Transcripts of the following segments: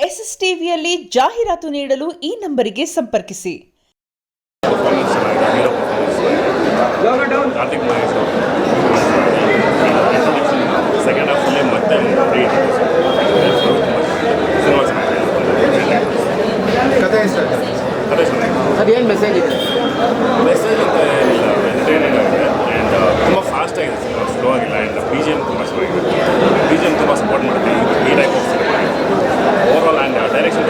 SSTVಯಲ್ಲಿ ಜಾಹೀರಾತು ನೀಡಲು ಈ ನಂಬರಿಗೆ ಸಂಪರ್ಕಿಸಿ. ಕಾರ್ತಿಕ್ ಮಹೇಶ್ ಸೆಕೆಂಡ್ ಹಾಫಲ್ಲಿ ಮತ್ತೆ ಅದೇನು ಮೆಸೇಜ್ ಇದೆ? ಮೆಸೇಜ್ ಅಂತ ಏನಿಲ್ಲ, ಎಂಟರ್ಟೈನಿಂಗ್ ಆಗಿದೆ ಆ್ಯಂಡ್ ತುಂಬ ಫಾಸ್ಟ್ ಆಗಿದೆ ಸಿನಿಮಾ, ಸ್ಲೋ ಆಗಿಲ್ಲ. ಆ್ಯಂಡ್ ಬಿ ಜಿ ಎಮ್ ತುಂಬ ಚೆನ್ನಾಗಿದೆ. ಬಿ ಜಿ ಎಮ್ ತುಂಬ ಸಪೋರ್ಟ್ ಮಾಡುತ್ತೆ ಈ type of cinema. Overall and direction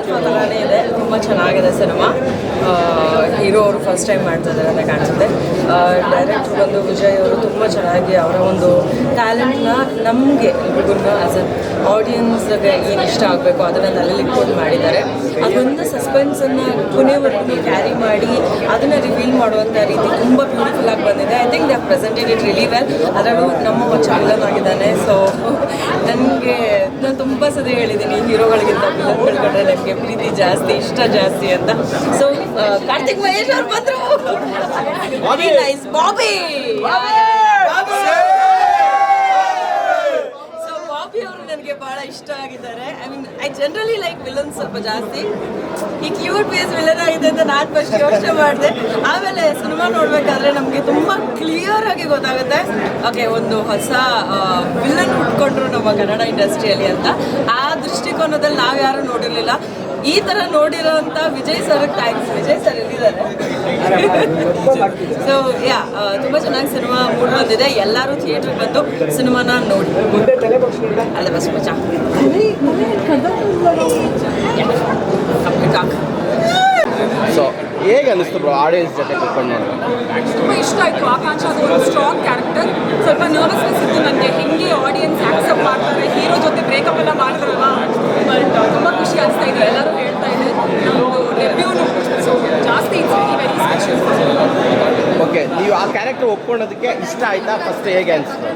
ತುಂಬ ಥರನೇ ಇದೆ. ತುಂಬ ಚೆನ್ನಾಗಿದೆ ಸಿನಿಮಾ. ಹೀರೋ ಅವರು ಫಸ್ಟ್ ಟೈಮ್ ಮಾಡ್ತಾ ಇದ್ದಾರೆ ಅಂತ ಕಾಣಿಸುತ್ತೆ. ಡೈರೆಕ್ಟರ್ ಬಂದು ವಿಜಯ್ ಅವರು ತುಂಬ ಚೆನ್ನಾಗಿ ಅವರ ಒಂದು ಟ್ಯಾಲೆಂಟ್ನ ನಮಗೆ ಎಲ್ರಿಗೂ ಆ್ಯಸ್ ಅನ್ ಆಡಿಯನ್ಸ್ಗೆ ಏನು ಇಷ್ಟ ಆಗಬೇಕು ಅದನ್ನು ತಲೆಯಲ್ಲಿ ಇಟ್ಕೊಂಡು ಮಾಡಿದ್ದಾರೆ. ಅದೊಂದು ಸಸ್ಪೆನ್ಸನ್ನು ಕೊನೆವರೆಗೂ ಕ್ಯಾರಿ ಮಾಡಿ ಅದನ್ನು ರಿವೀಲ್ ಮಾಡುವಂಥ ರೀತಿ ತುಂಬ ಬ್ಯೂಟಿಫುಲ್ಲಾಗಿ ಬಂದಿದೆ. I think they have presented it really well. ಅದರಲ್ಲೂ ನಮ್ಮ ವಿಲನ್ ಆಗಿದ್ದಾನೆ. ಸೊ ನನಗೆ ನಾನು ತುಂಬ ಸತಿ ಹೇಳಿದ್ದೀನಿ, ಹೀರೋಗಳಿಗಿಂತ ವಿಲನ್ಗಳು ಕಂಡ್ರೆ ನನಗೆ ಪ್ರೀತಿ ಜಾಸ್ತಿ, ಇಷ್ಟ ಜಾಸ್ತಿ ಅಂತ. ಸೊ ಕಾರ್ತಿಕ್ ಮಹೇಶ್ ಅವ್ರು ಬಂದರು. Very nice Bobby. So Bobby ಅವರು ನನಗೆ ಭಾಳ ಇಷ್ಟ ಆಗಿದ್ದಾರೆ. I mean I generally like villains ಸ್ವಲ್ಪ ಜಾಸ್ತಿ. ಈ ಕ್ಯೂಟ್ ಫೇಸ್ ವಿಲನ್ ಆಗಿದೆ ಅಂತ ನಾನು ಫಸ್ಟ್ ಯೋಚನೆ ಮಾಡಿದೆ. ಆಮೇಲೆ ಸಿನಿಮಾ ನೋಡಬೇಕಾದ್ರೆ ನಮಗೆ ತುಂಬ ಕ್ಲಿಯರ್ ಆಗಿ ಗೊತ್ತಾಗುತ್ತೆ, ಓಕೆ ಒಂದು ಹೊಸ ವಿಲನ್ ಹುಟ್ಕೊಂಡ್ರು ನಮ್ಮ ಕನ್ನಡ ಇಂಡಸ್ಟ್ರಿಯಲ್ಲಿ ಅಂತ. ಆ ದೃಷ್ಟಿಕೋನದಲ್ಲಿ ನಾವು ಯಾರೂ ನೋಡಿರಲಿಲ್ಲ. ಈ ಥರ ನೋಡಿರೋಂಥ ವಿಜಯ್ ಸರ್ಗೆ ಥ್ಯಾಂಕ್ಸ್. ವಿಜಯ್ ಸರ್ ಎಲ್ಲಿದ್ದಾರೆ? ಸೊ ಯಾ ತುಂಬ ಚೆನ್ನಾಗಿ ಸಿನಿಮಾ ಮೂಡ್ ಬಂದಿದೆ. ಎಲ್ಲರೂ ಥಿಯೇಟ್ರಿಗೆ ಬಂದು ಸಿನಿಮಾನ ನೋಡಿ. ಅಲ್ಲ ಬಸ್ ಮಚಾ ಸೊ ಹೇಗೆ ಅನ್ನಿಸ್ತು ಬ್ರೋ ಆಡಿಯನ್ಸ್ ಜೊತೆ ಕೂತ್ಕೊಂಡು ನೋಡೋದು? ತುಂಬ ಇಷ್ಟ ಆಯಿತು. ಆಕಾಂಕ್ಷ ಅದು ಒಂದು ಸ್ಟ್ರಾಂಗ್ ಕ್ಯಾರೆಕ್ಟರ್. ಸ್ವಲ್ಪ ನರ್ವಸ್ನೆಸ್ ಇತ್ತು ನನಗೆ, ಹೆಂಗೆ ಆಡಿಯನ್ಸ್ ಆಕ್ಸೆಪ್ಟ್ ಮಾಡ್ತಾರೆ, ಹೀರೋ ಜೊತೆ ಬ್ರೇಕಪ್ ಎಲ್ಲ ಮಾಡಿದ್ರಲ್ಲ. ಬಟ್ ತುಂಬ ಖುಷಿ ಅನಿಸ್ತಾ ಇದೆ. ಎಲ್ಲರೂ ಹೇಳ್ತಾ ಇದೆ ನಮ್ಮದು ಡೆಬ್ಯೂನು ಸೊ ಜಾಸ್ತಿ ಇಟ್ಸ್ ವೆರಿ ಸ್ಪೆಷಲ್. ಓಕೆ, ನೀವು ಆ ಕ್ಯಾರೆಕ್ಟರ್ ಒಪ್ಕೊಳ್ಳೋದಕ್ಕೆ ಇಷ್ಟ ಆಯಿತಾ? ಫಸ್ಟ್ ಹೇಗೆ ಅನಿಸ್ತು?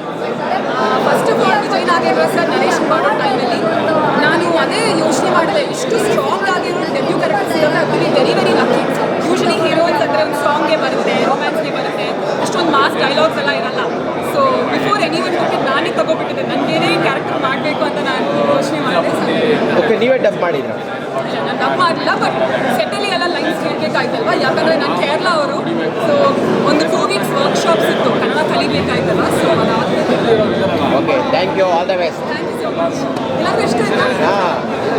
First of all Vijay Nagendra sir narration ಮಾಡೋ ಟೈಮಲ್ಲಿ ನಾನು ಅದೇ ಯೋಚನೆ ಮಾಡಿದೆ, ಇಷ್ಟು ಸ್ಟ್ರಾಂಗ್ ಆಗಿರೋ ಡೆಬ್ಯೂ ಕ್ಯಾರೆಕ್ಟರ್ ಸಿಗೋದ್ರೆ ಅದು very very lucky. Usually heroines ಅಂದರೆ ಒಂದು ಸಾಂಗ್ಗೆ ಬರುತ್ತೆ, ರೊಮ್ಯಾನ್ಸ್ಗೆ ಬರುತ್ತೆ, ಅಷ್ಟೊಂದು ಮಾಸ್ ಡೈಲಾಗ್ಸ್ ಎಲ್ಲ ಇರಲ್ಲ. ಸೊ ಬಿಫೋರ್ ಎನಿ ಒನ್ ಕೊಟ್ಟು ನಾನೇ ತಗೋಬಿಟ್ಟಿದ್ದೆ, ನನಗೇನೇ ಕ್ಯಾರೆಕ್ಟರ್ ಮಾಡಬೇಕು ಅಂತ ನಾನು ಯೋಚನೆ ಮಾಡಿದೆ. ಓಕೆ, ನೀವೇ ಡಬ್ ಮಾಡಿದ್ರ? ಇಲ್ಲ, ನಾನು ಡಬ್ ಮಾಡಲಿಲ್ಲ. ಬಟ್ ಸೆಟ್ಟಲ್ಲಿ ಎಲ್ಲ ಲೈನ್ಸ್ ಕೇಳಬೇಕಾಯ್ತಲ್ವ, ಯಾಕಂದರೆ ನಾನು ಕೇರಳ ಅವರು. ಸೊ ಒಂದು 2 weeks ವರ್ಕ್ಶಾಪ್ಸ್ ಇತ್ತು, ಕನ್ನಡ ಕಲಿಬೇಕಾಯ್ತಲ್ಲ. ಸೊ ಅದಾದಮೇಲೆ okay, thank you, all the best. Thank you so much. ಎಲ್ಲರೂ ಇಷ್ಟ ಆಯ್ತಾ? ಹಾಂ,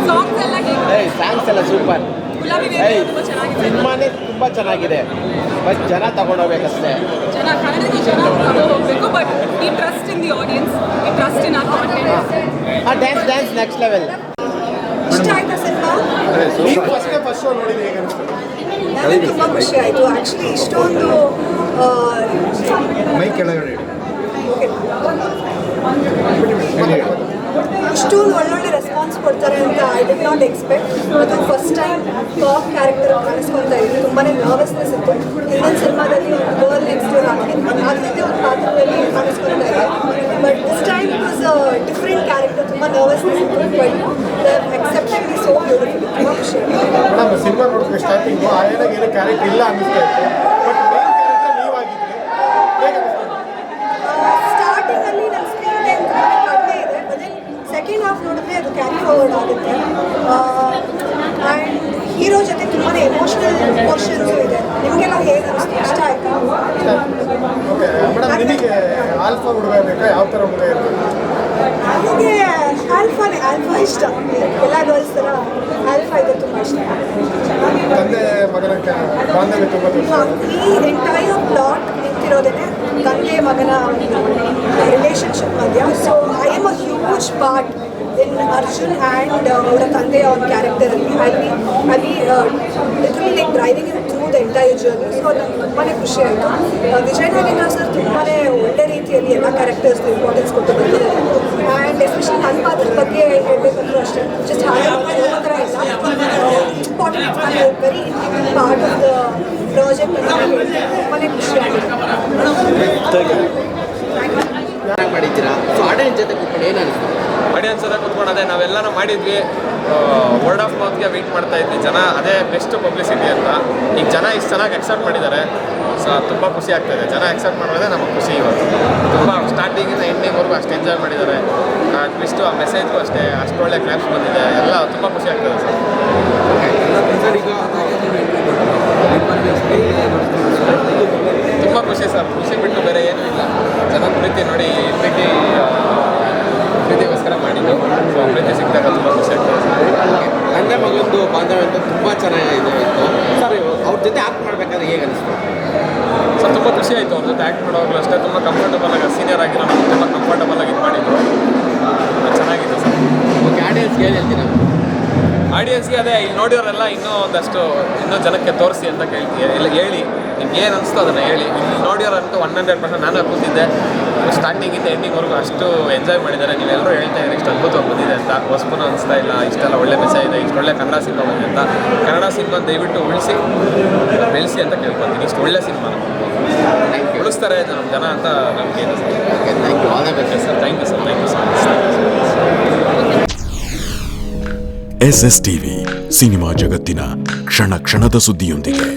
ಸಾಂಗ್ಸ್ ಎಲ್ಲ ಹೇಗೆ? ಸಾಂಗ್ಸ್ ಎಲ್ಲ ಸೂಪರ್. ಗುಲಾಬಿ ಬೇಬಿ ತುಂಬ ಚೆನ್ನಾಗಿದೆ. ಸಿನಿಮಾನೇ ತುಂಬ ಚೆನ್ನಾಗಿದೆ, ಬಟ್ ಜನ ತಗೊಂಡೋಗ್ಬೇಕಷ್ಟೇ. ಜನ ಕನ್ನಡದ ಜನ ಹೋಗಬೇಕು. ಬಟ್ ಈ ಟ್ರಸ್ಟ್ ಇನ್ ದಿ ಆಡಿಯನ್ಸ್, ಈ trust in our content. Dance next level. ಇಷ್ಟ ಆಯ್ತಾ ಸಿನಿಮಾ? ಫಸ್ಟ್ ಶೋ ನೋಡಿದ್ರೆ ಹೇಗೆ ಅನಿಸ್ತು? ನನಗೆ ತುಂಬ ಖುಷಿ ಆಯಿತು. ಆ್ಯಕ್ಚುಲಿ ಇಷ್ಟೊಂದು ಮೈ ಕೆಳಗಡೆ ಇಷ್ಟೊಂದು ಒಳ್ಳೊಳ್ಳೆ ರೆಸ್ಪಾನ್ಸ್ ಕೊಡ್ತಾರೆ ಅಂತ ಐ ಡಿಡ್ ನಾಟ್ ಎಕ್ಸ್ಪೆಕ್ಟ್. ಅದು ಫಸ್ಟ್ ಟೈಮ್ ಟಾಪ್ ಕ್ಯಾರೆಕ್ಟರ್ ಕಾಣಿಸ್ಕೊತಾ ಇದ್ವಿ. ತುಂಬಾ ನರ್ವಸ್ನೆಸ್ ಇತ್ತು. ಇನ್ನೊಂದು ಸಿನಿಮಾದಲ್ಲಿ ಒಂದು ಗರ್ಲ್ ನೆಕ್ಸ್ಟ್ ಡೋರ್ ಅದಕ್ಕೆ ಒಂದು ಪಾತ್ರದಲ್ಲಿ ಕಾಣಿಸ್ಕೊತಾ ಇದೆ. But this time it was different character. ತುಂಬ ನರ್ವಸ್ನೆಸ್ ಇತ್ತು. But accepted me so beautiful. ತುಂಬ ಖುಷಿ ಆಯಿತು. ಸಿನಿಮಾ ನೋಡಿದ್ರೆ ಸ್ಟಾರ್ಟಿಂಗು ಆಯನಾಗ ಏನೋ ಕ್ಯಾರೆಕ್ಟರ್ ಇಲ್ಲ ಅನ್ನಿಸ್ತಾ ಇತ್ತು. ಬಟ್ ಮೇನ್ ಕ್ಯಾರೆಕ್ಟರ್ ನೀವಾಗಿದ್ರೆ ಹೇಗೆ ಸ್ಟಾರ್ಟಿಂಗಲ್ಲಿ ನನ್ನ ಸ್ಕ್ರೀನ್ ಟೈಮ್ ಕಡಿಮೆ ಇದೆ. ಅದೇ ಸೆಕೆಂಡ್ ಹಾಫ್ ನೋಡಿದ್ರೆ ಅದು ಕ್ಯಾರಿ ಫಾರ್ವರ್ಡ್ ಆಗುತ್ತೆ. ಆ್ಯಂಡ್ ಹೀರೋ ಜೊತೆ ತುಂಬಾ ಎಮೋಷ್ನಲ್ ಪೋರ್ಷನ್ಸು ಇದೆ. ನಿಮಗೆಲ್ಲ ಹೇಗೆ ಅನಿಸ್ತು? ಇಷ್ಟ ಆಯಿತಾ? ಓಕೆ ಮೇಡಮ್, ನಿಮಗೆ ಆಲ್ಫಾ ಹುಡುಗ ಬೇಕಾ? ಯಾವ ಥರ ಹುಡುಗ ಇರಬೇಕು? ನನಗೆ ಆಲ್ಫಾ ಇಷ್ಟ. ಎಲ್ಲ ಗರ್ಲ್ಸ್ ಥರ ಆಲ್ಫಾ ಇದೆ, ತುಂಬ ಇಷ್ಟ. ತಂದೆ ಮಗನ ಬಾಂಧವ್ಯ ತುಂಬ ಈ ಎಂಟೈರ್ ಪ್ಲಾಟ್ ನಿಂತಿರೋದೇ ತಂದೆ ಮಗನ ರಿಲೇಷನ್ಶಿಪ್ ಮಧ್ಯ. So I am a huge part in Arjun and ಅವರ ತಂದೆಯ ಒಂದು ಕ್ಯಾರೆಕ್ಟರಲ್ಲಿ. ಅಲ್ಲಿ literally like driving in through the entire journey. So ನನಗೆ ತುಂಬಾ ಖುಷಿ ಆಯಿತು. ವಿಜಯ್ ನಾಗೇಂದ್ರ ಸರ್ ತುಂಬಾ ಒಳ್ಳೆ ರೀತಿಯಲ್ಲಿ ಎಲ್ಲ ಕ್ಯಾರೆಕ್ಟರ್ಸ್ಗೂ ಇಂಪಾರ್ಟೆನ್ಸ್ ಕೊಟ್ಟು ಬಂದಿದ್ದಾರೆ. ಆ್ಯಂಡ್ ಎಸ್ಪೆಷಲಿ ನನ್ನ ಪಾತ್ರದ ಬಗ್ಗೆ ಹೇಳಬೇಕಂದ್ರೂ ಅಷ್ಟೇ, ಜಸ್ಟ್ ಹಾಗೆ ಥರ ಇಲ್ಲ, important very important part of the project ಅಂತ ತುಂಬಾ ಖುಷಿ ಆಯಿತು. ಮಾಡಿದ್ದೀರಾ? ಸೊ ಆಡಿಯನ್ಸ್ ಜೊತೆ ಕೂತ್ಕೊಂಡು ಏನು ಅನಿಸ್ತು? ಆಡಿಯನ್ಸ್ ಜೊತೆ ಕೂತ್ಕೊಂಡು ಅದೇ ನಾವೆಲ್ಲರೂ ಮಾಡಿದ್ವಿ, ವರ್ಡ್ ಆಫ್ ಮೌತ್ಗೆ ವೆಯ್ಟ್ ಮಾಡ್ತಾ ಇದ್ವಿ. ಜನ ಅದೇ ಬೆಸ್ಟ್ ಪಬ್ಲಿಸಿಟಿ ಅಂತ. ಈಗ ಜನ ಇಷ್ಟು ಚೆನ್ನಾಗಿ ಎಕ್ಸೆಪ್ಟ್ ಮಾಡಿದ್ದಾರೆ. ಸೊ ತುಂಬ ಖುಷಿ ಆಗ್ತಾಯಿದೆ. ಜನ ಎಕ್ಸೆಪ್ಟ್ ಮಾಡೋದೇ ನಮಗೆ ಖುಷಿ. ಇವತ್ತು ತುಂಬ ಸ್ಟಾರ್ಟಿಂಗಿಂದ ಎಂಡಿಂಗ್ವರೆಗೂ ಅಷ್ಟು ಎಂಜಾಯ್ ಮಾಡಿದ್ದಾರೆ. ಆ ಟ್ವಿಸ್ಟು, ಆ ಮೆಸೇಜ್ಗೂ ಅಷ್ಟೇ ಅಷ್ಟು ಒಳ್ಳೆ ಕ್ಲಾಪ್ಸ್ ಬಂದಿದೆ. ಎಲ್ಲ ತುಂಬ ಖುಷಿ ಆಗ್ತದೆ ಸರ್. ತುಂಬ ಖುಷಿ ಸರ್. ಖುಷಿ ಬಿಟ್ಟು ಬೇರೆ ಏನೂ ಇಲ್ಲ. ಜನ ಪ್ರೀತಿ ನೋಡಿ, ಪ್ರೀತಿಗೋಸ್ಕರ ಮಾಡಿದ್ದು. ಸೊ ಪ್ರೀತಿ ಸಿಕ್ಕಿದಾಗ ತುಂಬ ಖುಷಿ ಆಗ್ತದೆ ಸರ್. ತಂದೆ ಮಗಂದು ಬಾಂಧವ್ಯ ಅಂತ ತುಂಬ ಚೆನ್ನಾಗಿದೆ ಇತ್ತು ಸರ್. ಅವ್ರ ಜೊತೆ ಆಕ್ಟ್ ಮಾಡಬೇಕಾದ್ರೆ ಹೇಗೆ ಅನಿಸ್ತು ಸರ್? ತುಂಬ ಖುಷಿ ಆಯಿತು ಅವ್ರ ಜೊತೆ ಆ್ಯಕ್ಟ್ ಮಾಡೋವಾಗಲೂ ಅಷ್ಟೇ. ತುಂಬ ಕಂಫರ್ಟಬಲ್ ಆಗಿ, ಸೀನಿಯರ್ ಆಗಿರೋ ನಮಗೆ ತುಂಬ ಕಂಫರ್ಟಬಲ್ ಆಗಿ ಇದು ಮಾಡಿದ್ದು. ಚೆನ್ನಾಗಿತ್ತು ಸರ್. ಓಕೆ, ಆಡಿಯನ್ಸ್ಗೆ ಏನು ಹೇಳ್ತೀರಾ? ಆಡಿಯನ್ಸ್ಗೆ ಅದೇ ಇಲ್ಲಿ ನೋಡಿರೋರೆಲ್ಲ ಇನ್ನೂ ಜನಕ್ಕೆ ತೋರಿಸಿ ಅಂತ ಕೇಳ್ತೀವಿ. ಇಲ್ಲ ಹೇಳಿ, ನಿಮ್ಗೆ ಏನು ಅನಿಸ್ತೋ ಅದನ್ನು ಹೇಳಿ. ಇಲ್ಲಿ ನೋಡಿರೋರಂತೂ 100% ನಾನು ಕೂತಿದ್ದೆ. ಸ್ಟಾರ್ಟಿಂಗಿಂದ ಎಂಡಿಂಗ್ವರೆಗೂ ಅಷ್ಟು ಎಂಜಾಯ್ ಮಾಡಿದ್ದಾರೆ. ನೀವೆಲ್ಲರೂ ಹೇಳ್ತಾ ಇದ್ದೀರಿ ಇಷ್ಟು ಅದ್ಭುತವಾಗಿ ಬಂದಿದೆ ಅಂತ. ಹೊಸಪುನ ಅನಿಸ್ತಾ ಇಲ್ಲ, ಇಷ್ಟೆಲ್ಲ ಒಳ್ಳೆ ಮೆಸೇಜ್ ಇದೆ, ಇಷ್ಟು ಒಳ್ಳೆ ಕನ್ನಡ ಸಿನಿಮಾ ಬಂದಿದೆ ಅಂತ. ಕನ್ನಡ ಸಿನಿಮಾ ದಯವಿಟ್ಟು ಬೆಳೆಸಿ ಅಂತ ಕೇಳ್ಕೊತೀನಿ. ಇಷ್ಟು ಒಳ್ಳೆ ಸಿನಿಮಾ ಉಳಿಸ್ತಾರೆ ನಮ್ಮ ಜನ ಅಂತ ನಮಗೆ ಇದೆ sir. Okay, thank you. All the best sir. Thank you sir. Thank you so much. SSTV cinema ಜಗತ್ತಿನ ಕ್ಷಣ ಕ್ಷಣದ ಸುದ್ದಿಯೊಂದಿಗೆ.